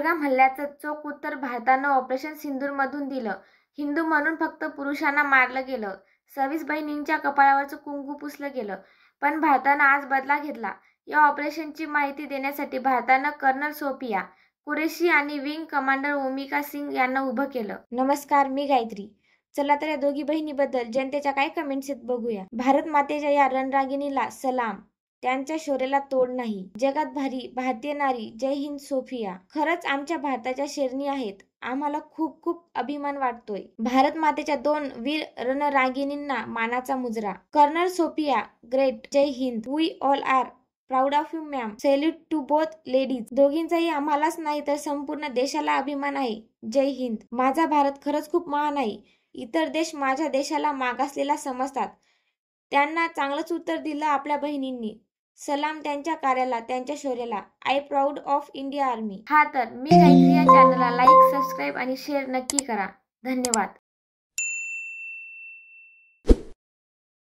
पहलगाम हल्ल्याचं चोख उत्तर भारतानं ऑपरेशन सिंदूरमधून दिलं. हिंदू म्हणून फक्त पुरुषांना मारलं गेलं. 26 बहिणींच्या कपाळावरचं कुंकू पुसलं गेलं. पण भारतानं आज बदला घेतला. या ऑपरेशनची माहिती देण्यासाठी भारतानं कर्नल सोफिया कुरेशी आणि विंग कमांडर ओमिका सिंग यांना उभं केलं. नमस्कार, मी गायत्री. चला तर या दोघी बहिणीबद्दल जनतेच्या काय कमेंट्स आहेत बघूया. भारत मातेच्या या रणरागिणीला सलाम. त्यांच्या शौर्याला तोड नाही. जगात भारी भारतीय नारी, जय हिंद सोफिया. खरंच आमच्या भारताच्या शेरणी आहेत. आम्हाला खूप खूप अभिमान वाटतोय. भारत मातेच्या 2 वीर रणरागिणींना मानाचा मुजरा. कर्नल सोफिया ग्रेट, जय हिंद. We all are proud of you ma'am. Salute to both ladies. दोघींचाही आम्हालाच नाही तर संपूर्ण देशाला अभिमान आहे. जय हिंद. माझा भारत खरंच खूप महान आहे. इतर देश माझ्या देशाला मागासलेला समजतात. त्यांना चांगलंच उत्तर दिलं आपल्या बहिणींनी. सलाम त्यांच्या कार्याला, त्यांच्या शौर्याला. I proud of India army. हा तर मी गायत्री. या चॅनलला लाईक, सबस्क्राईब आणि शेअर नक्की करा. धन्यवाद.